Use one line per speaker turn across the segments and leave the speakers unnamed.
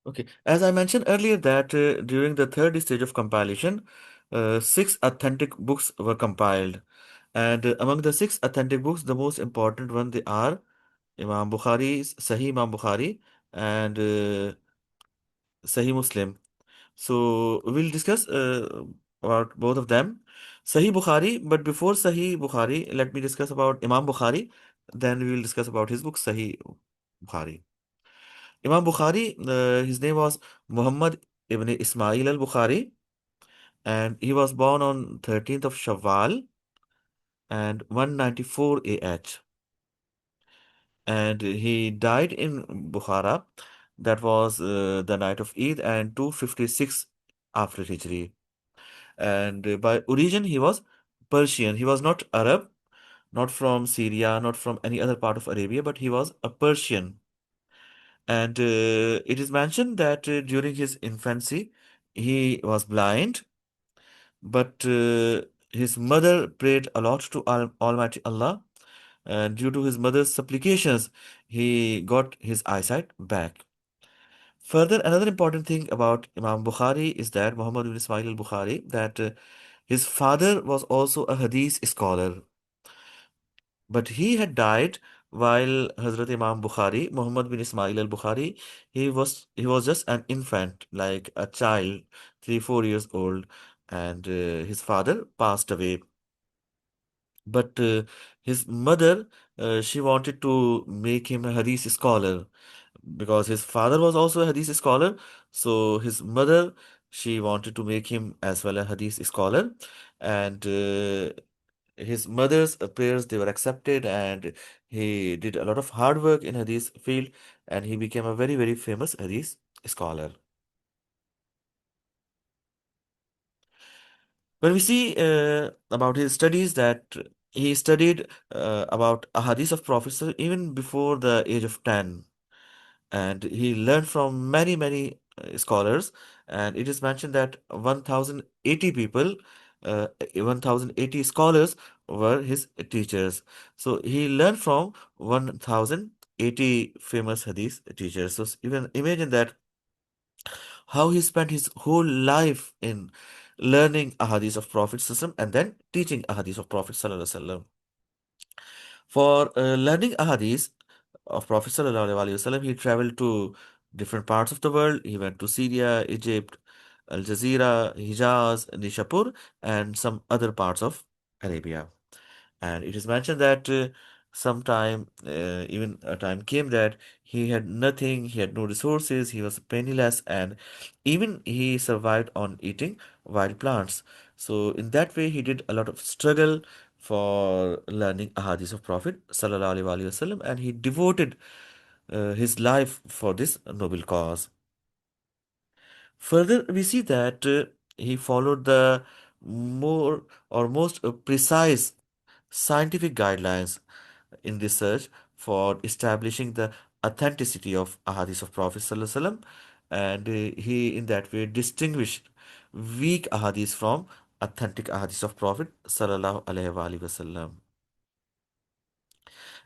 Okay, as I mentioned earlier that during the third stage of compilation, six authentic books were compiled, and among the six authentic books, the most important one they are Imam Bukhari's Sahih Imam Bukhari and Sahih Muslim. So we'll discuss about both of them. Sahih Bukhari, but before Sahih Bukhari, let me discuss about Imam Bukhari. Then we will discuss about his book Sahih Bukhari. Imam Bukhari, his name was Muhammad ibn Ismail al-Bukhari, and he was born on 13th of Shawwal and 194 AH. And he died in Bukhara. That was the night of Eid and 256 after Hijri. And by origin, he was Persian. He was not Arab, not from Syria, not from any other part of Arabia, but he was a Persian. And it is mentioned that during his infancy, he was blind, but his mother prayed a lot to Almighty Allah. And due to his mother's supplications, he got his eyesight back. Further, another important thing about Imam Bukhari is that Muhammad ibn Ismail al-Bukhari, that his father was also a hadith scholar, but he had died while Hazrat Imam Bukhari, Muhammad bin Ismail al-Bukhari, he was just an infant, like a child, 3 4 years old, and his father passed away. But his mother, she wanted to make him a hadith scholar because his father was also a hadith scholar. So his mother, she wanted to make him as well a hadith scholar, and his mother's prayers they were accepted, and he did a lot of hard work in hadith field, and he became a very very famous hadith scholar. When we see about his studies, that he studied about ahadith of Prophet even before the age of 10, and he learned from many many scholars, and it is mentioned that 1080 people, 1080 scholars were his teachers. So he learned from 1080 famous hadith teachers. So even imagine that how he spent his whole life in learning ahadith of Prophet and then teaching ahadith of Prophet sallallahu alaihi wasallam. For learning ahadith of Prophet sallallahu alaihi wasallam, he traveled to different parts of the world. He went to Syria, Egypt, Al Jazeera, Hijaz, Nishapur, and some other parts of Arabia. And it is mentioned that sometime, even a time came that he had nothing, he had no resources, he was penniless, and even he survived on eating wild plants. So, in that way, he did a lot of struggle for learning ahadith of Prophet sallallahu alaihi wasallam, and he devoted his life for this noble cause. Further, we see that he followed the more or most precise scientific guidelines in research for establishing the authenticity of ahadith of Prophet sallallahu alaihi wasallam, and he in that way distinguished weak ahadith from authentic ahadith of Prophet sallallahu alaihi wasallam,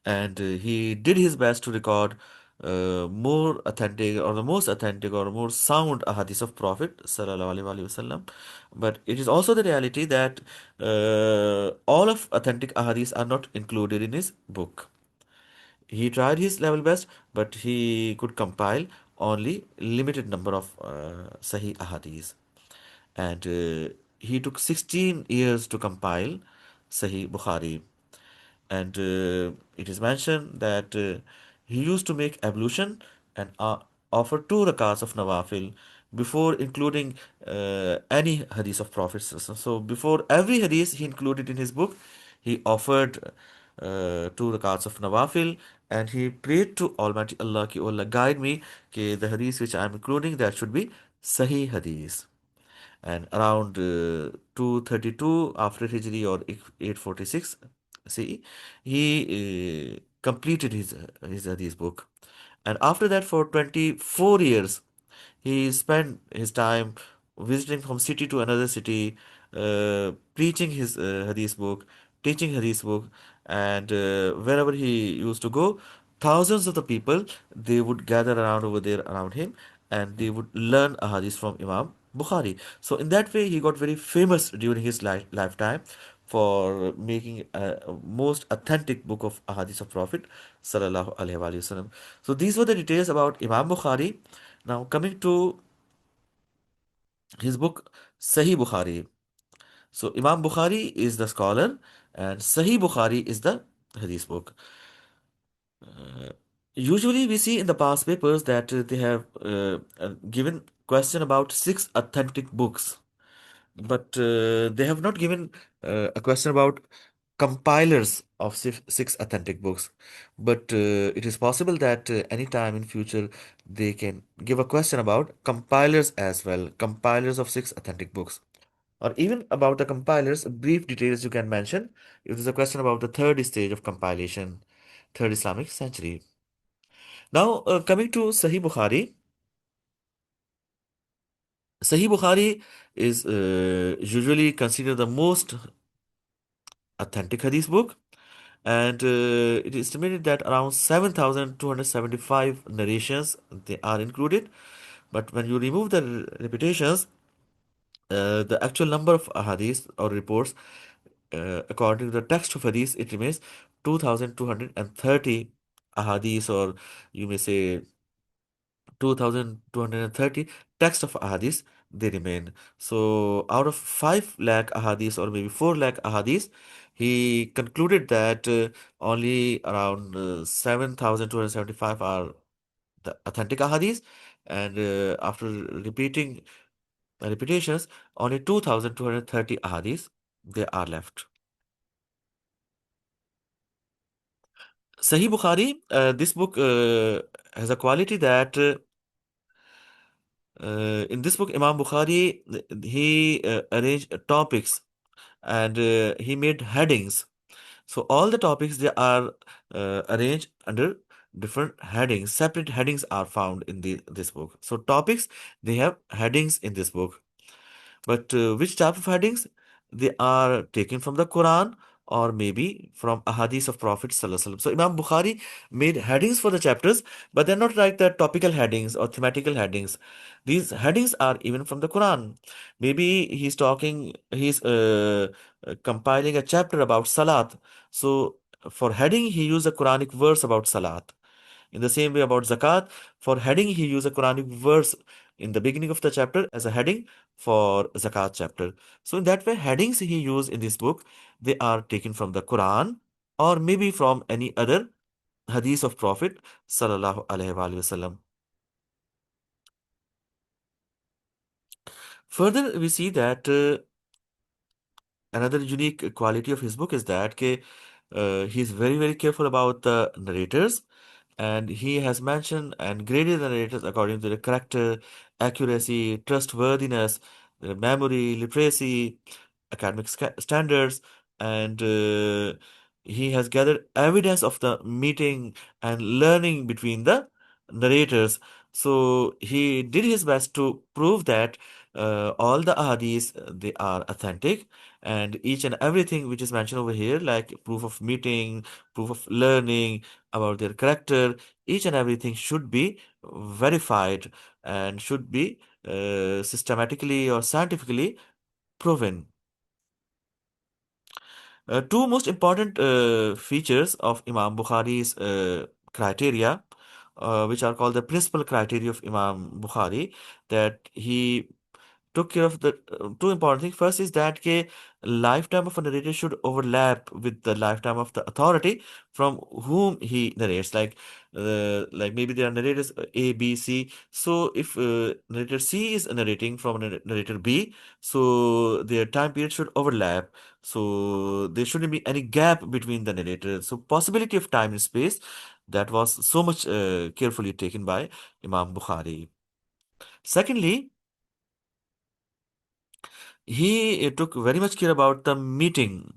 and he did his best to record more authentic or the most authentic or more sound ahadith of Prophet sallallahu alaihi wasallam. But it is also the reality that all of authentic ahadith are not included in his book. He tried his level best, but he could compile only limited number of Sahih Ahadith. And he took 16 years to compile Sahih Bukhari. And it is mentioned that he used to make ablution and offer 2 rakats of Nawafil before including any hadith of Prophet. So before every hadith he included in his book, he offered 2 rakats of Nawafil, and he prayed to Almighty Allah ki, "O Allah, guide me, कि the hadith which I am including that should be Sahih hadith." And around 232 after Hijri or 846 CE, he completed his book. And after that, for 24 years, he spent his time visiting from city to another city, preaching his hadith book, teaching hadith book, and wherever he used to go, thousands of the people they would gather around over there around him, and they would learn ahadith from Imam Bukhari. So in that way, he got very famous during his lifetime for making a most authentic book of ahadith of Prophet sallallahu alaihi wasallam. So these were the details about Imam Bukhari. Now coming to his book Sahih Bukhari. So Imam Bukhari is the scholar, and Sahih Bukhari is the hadith book. Uh, Usually, we see in the past papers that they have given question about six authentic books, but they have not given a question about compilers of six authentic books. But it is possible that any time in future they can give a question about compilers as well, compilers of six authentic books, or even about the compilers, brief details you can mention if there's a question about the third stage of compilation, third Islamic century. Now, coming to Sahih Bukhari, Sahih Bukhari is usually considered the most authentic hadith book, and it is estimated that around 7,275 narrations they are included. But when you remove the repetitions, the actual number of hadiths or reports, according to the text of hadith, it remains 2,230 ahadith, or you may say 2,230 text of ahadith they remain. So out of 5 lakh ahadith or maybe 4 lakh ahadith, he concluded that only around 7,275 are the authentic ahadith, and after repeating repetitions, only 2,230 ahadith they are left. Sahih Bukhari, this book has a quality that in this book, Imam Bukhari, he arranged topics, and he made headings. So all the topics they are arranged under different headings. Separate headings are found in this book. So topics, they have headings in this book. But which type of headings? They are taken from the Quran or maybe from a hadith of Prophet Sallallahu Alaihi Wasallam. So Imam Bukhari made headings for the chapters, but they're not like the topical headings or thematical headings. These headings are even from the Quran. Maybe he's compiling a chapter about Salat. So for heading, he used a Quranic verse about Salat. In the same way about zakat, for heading, he used a Quranic verse in the beginning of the chapter as a heading for zakat chapter. So in that way, headings he used in this book, they are taken from the Quran or maybe from any other hadith of Prophet sallallahu alaihi wasallam. Further, we see that another unique quality of his book is that he's very, very careful about the narrators, and he has mentioned and graded the narrators according to the character, accuracy, trustworthiness, their memory, literacy, academic standards, and he has gathered evidence of the meeting and learning between the narrators. So he did his best to prove that all the ahadiths they are authentic, and each and everything which is mentioned over here, like proof of meeting, proof of learning, about their character, each and everything should be verified and should be systematically or scientifically proven. Two most important features of Imam Bukhari's criteria, which are called the principal criteria of Imam Bukhari, that he took care of the two important things. First is that the lifetime of a narrator should overlap with the lifetime of the authority from whom he narrates. Like maybe there are narrators A, B, C. So if narrator C is narrating from narrator B, so their time period should overlap. So there shouldn't be any gap between the narrators. So possibility of time and space, that was so much carefully taken by Imam Bukhari. Secondly, he took very much care about the meeting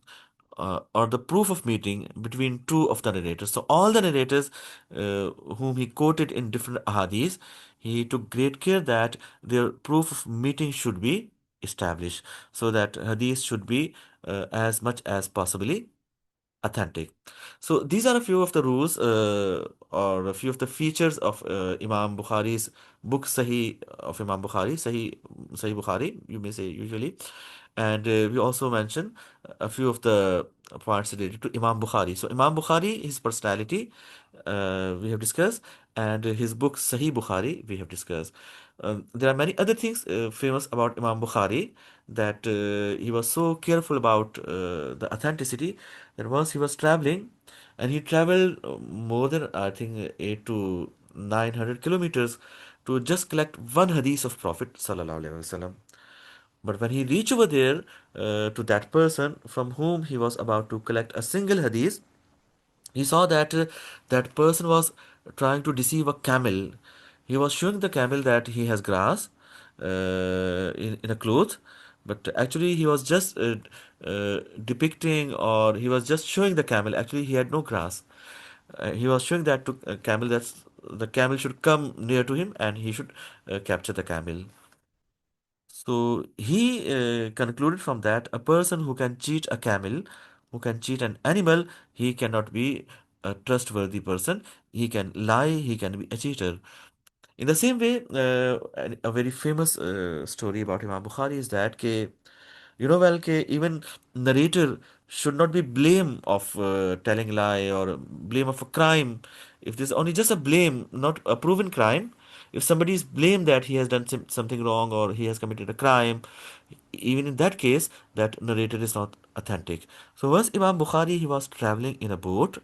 or the proof of meeting between two of the narrators. So all the narrators whom he quoted in different ahadith, he took great care that their proof of meeting should be established, so that hadith should be as much as possibly authentic. So these are a few of the rules or a few of the features of Imam Bukhari's book Sahih of Imam Bukhari, Sahih Bukhari, you may say usually. And we also mention a few of the points related to Imam Bukhari. So Imam Bukhari, his personality, we have discussed, and his book Sahih Bukhari, we have discussed. There are many other things famous about Imam Bukhari that he was so careful about the authenticity that once he was traveling, and he traveled more than I think 8 to 900 kilometers to just collect one hadith of Prophet Sallallahu Alaihi Wasallam. But when he reached over there to that person from whom he was about to collect a single hadith, he saw that that person was trying to deceive a camel. He was showing the camel that he has grass in a cloth, but actually he was just depicting, or he was just showing the camel. Actually, he had no grass. He was showing that to a camel that the camel should come near to him and he should capture the camel. So he concluded from that a person who can cheat a camel, who can cheat an animal, he cannot be a trustworthy person. He can lie, he can be a cheater. In the same way, a very famous story about Imam Bukhari is that you know well even narrator should not be blame of telling lie or blame of a crime. If there's only just a blame, not a proven crime, if somebody is blamed that he has done something wrong or he has committed a crime, even in that case, that narrator is not authentic. So once Imam Bukhari, he was traveling in a boat,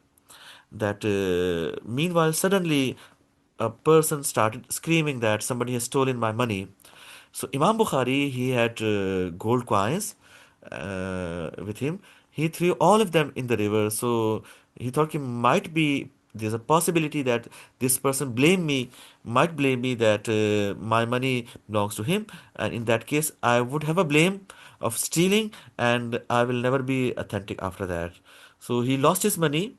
that meanwhile suddenly a person started screaming that somebody has stolen my money. So Imam Bukhari, he had gold coins with him. He threw all of them in the river. So he thought he might be there's a possibility that this person might blame me that my money belongs to him, and in that case, I would have a blame of stealing, and I will never be authentic after that. So he lost his money.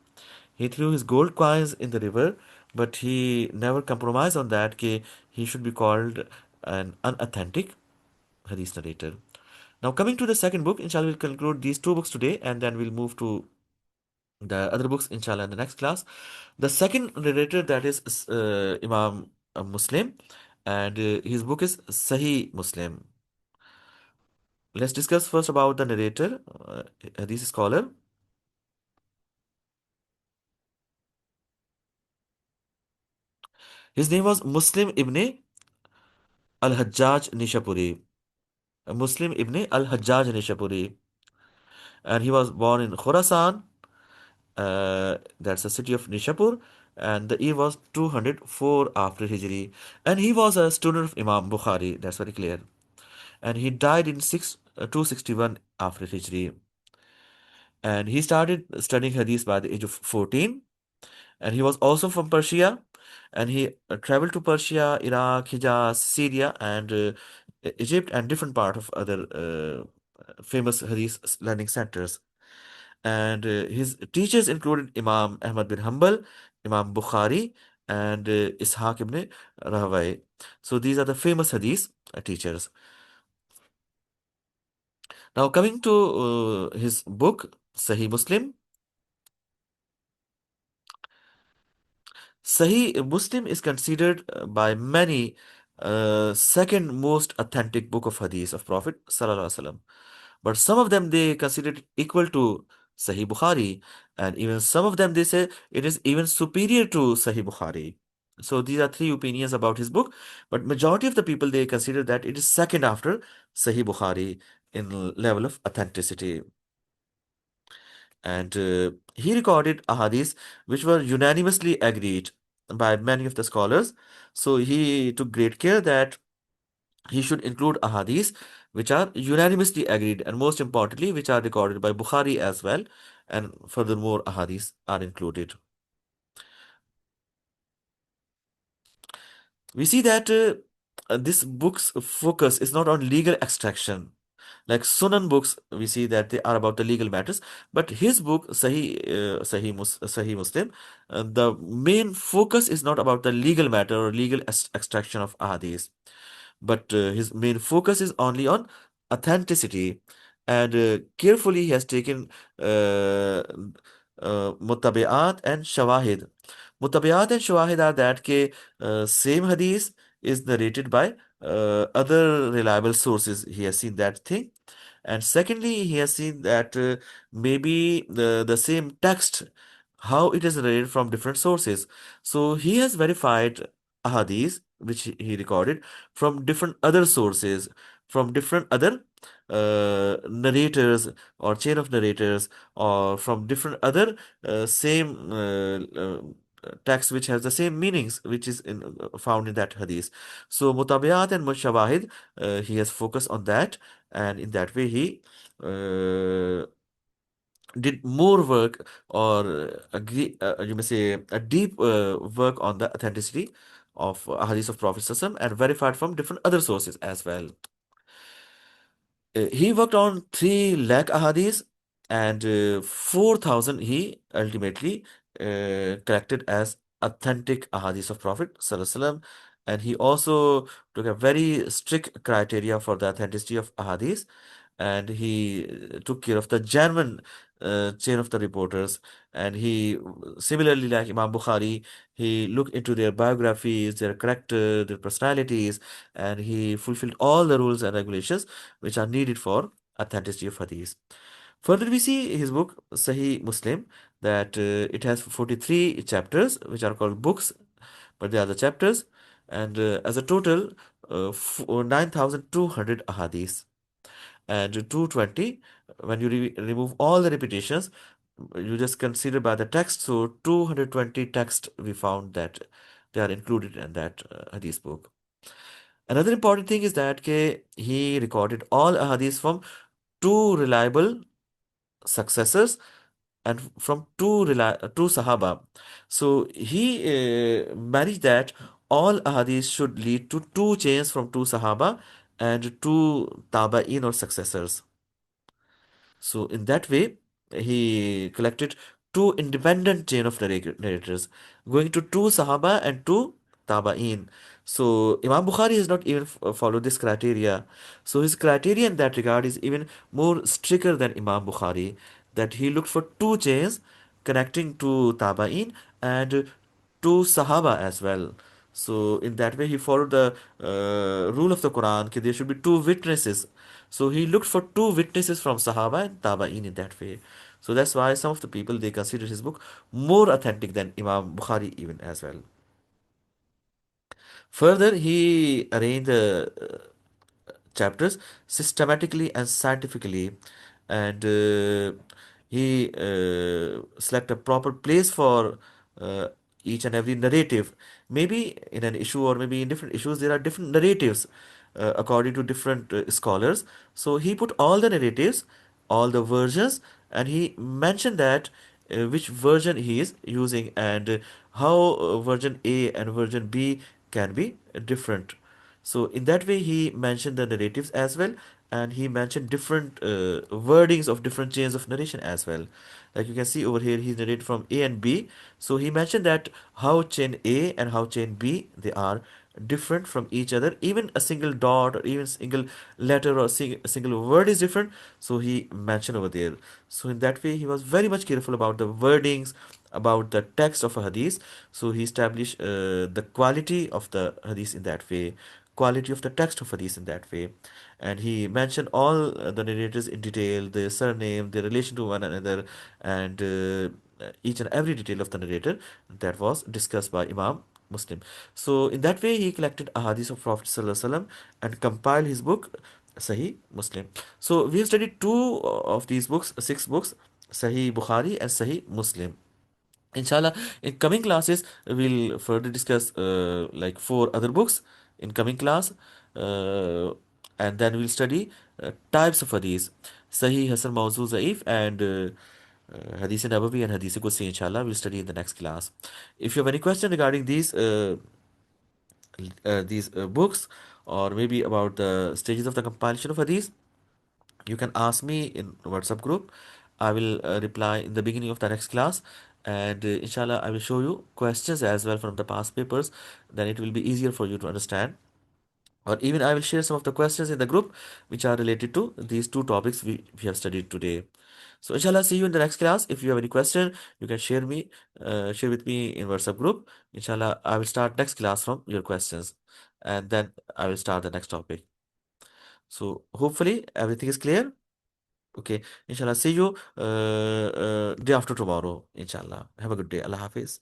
He threw his gold coins in the river, but he never compromised on that. He should be called an unauthentic hadith narrator. Now, coming to the second book, inshallah, we'll conclude these two books today, and then we'll move to the other books, inshallah, in the next class. The second narrator, that is Imam Muslim, and his book is Sahih Muslim. Let's discuss first about the narrator, hadith scholar. His name was Muslim ibn al-Hajjaj Nishapuri. Muslim ibn al-Hajjaj Nishapuri. And he was born in Khorasan, that's the city of Nishapur, and the year was 204 after Hijri. And he was a student of Imam Bukhari, that's very clear. And he died in 261 after Hijri. And he started studying Hadith by the age of 14. And he was also from Persia. And he traveled to Persia, Iraq, Hijaz, Syria, and Egypt, and different part of other famous Hadith learning centers. And his teachers included Imam Ahmad bin Hanbal, Imam Bukhari, and Ishaq ibn Rahawai. So these are the famous Hadith teachers. Now coming to his book, Sahih Muslim. Sahih Muslim is considered by many second most authentic book of Hadith of Prophet Sallallahu Alaihi Wasallam. But some of them they consider it equal to Sahih Bukhari, and even some of them they say it is even superior to Sahih Bukhari. So these are three opinions about his book, but majority of the people they consider that it is second after Sahih Bukhari in level of authenticity. And he recorded ahadith which were unanimously agreed by many of the scholars. So he took great care that he should include ahadith which are unanimously agreed, and most importantly, which are recorded by Bukhari as well. And furthermore, ahadith are included. We see that this book's focus is not on legal extraction. Like Sunan books, we see that they are about the legal matters, but his book, Sahih Muslim, the main focus is not about the legal matter or legal extraction of ahadith, but his main focus is only on authenticity, and carefully he has taken uh, Mutabi'at and Shawahid. Mutabi'at and Shawahid are that same hadith is narrated by other reliable sources. He has seen that thing. And secondly, he has seen that maybe the same text, how it is narrated from different sources. So he has verified ahadith, which he recorded from different other sources, from different other narrators or chain of narrators, or from different other same text which has the same meanings which is found in that hadith. So mutabiyat and mushawahid, he has focused on that, and in that way he uh, did more work, or you may say a deep work on the authenticity of hadith of Prophet ﷺ, and verified from different other sources as well. He worked on 3 lakh ahadith, and 4,000 he ultimately collected as authentic ahadith of Prophet ﷺ. And he also took a very strict criteria for the authenticity of ahadith, and he took care of the genuine chain of the reporters. And he, similarly like Imam Bukhari, he looked into their biographies, their character, their personalities, and he fulfilled all the rules and regulations which are needed for authenticity of hadith. Further, we see his book Sahih Muslim, that it has 43 chapters which are called books, but they are the chapters, and as a total 9,200 ahadith, and 220 when you remove all the repetitions, you just consider by the text, so 220 text we found that they are included in that hadith book. Another important thing is that he recorded all ahadith from two reliable successors, and from two Sahaba. So he managed that all ahadith should lead to two chains from two Sahaba and two Taba'in or successors. So in that way, he collected two independent chain of narrators, going to two Sahaba and two Tabain. So Imam Bukhari has not even followed this criteria. So his criteria in that regard is even more stricter than Imam Bukhari, that he looked for two chains connecting to Tabain and to Sahaba as well. So in that way, he followed the rule of the Quran, that there should be two witnesses. So he looked for two witnesses from Sahaba and Tabain in that way. So that's why some of the people they consider his book more authentic than Imam Bukhari even as well. Further, he arranged the chapters systematically and scientifically, and he select a proper place for uh, each and every narrative. Maybe in an issue, or maybe in different issues there are different narratives according to different scholars. So he put all the narratives, all the versions, and he mentioned that which version he is using, and how version A and version B can be different. So in that way, he mentioned the narratives as well, and he mentioned different wordings of different chains of narration as well. Like you can see over here, he narrated from A and B. So he mentioned that how chain A and how chain B, they are different from each other. Even a single dot or even single letter or a single word is different. So he mentioned over there. So in that way, he was very much careful about the wordings, about the text of a hadith. So he established the quality of the hadith in that way, quality of the text of hadith in that way. And he mentioned all the narrators in detail, their surname, their relation to one another, and each and every detail of the narrator that was discussed by Imam Muslim. So in that way, he collected ahadith of Prophet ﷺ and compiled his book Sahih Muslim. So we have studied two of these books, six books, Sahih Bukhari and Sahih Muslim. Inshallah, in coming classes, we'll further discuss like four other books in coming class, uh, and then we'll study types of hadith, Sahih, Hasan, Mawzu, Zaif, and Hadith Nabawi and Hadith Qudsi. Inshallah, we'll study in the next class. If you have any question regarding these books, or maybe about the stages of the compilation of hadith, you can ask me in WhatsApp group. I will reply in the beginning of the next class, and inshallah I will show you questions as well from the past papers. Then it will be easier for you to understand Or even I will share some of the questions in the group which are related to these two topics we have studied today. So inshallah, see you in the next class. If you have any question, you can share with me in WhatsApp group. Inshallah, I will start next class from your questions, and then I will start the next topic. So hopefully everything is clear. Okay, inshallah, see you day after tomorrow. Inshallah, have a good day. Allah Hafiz.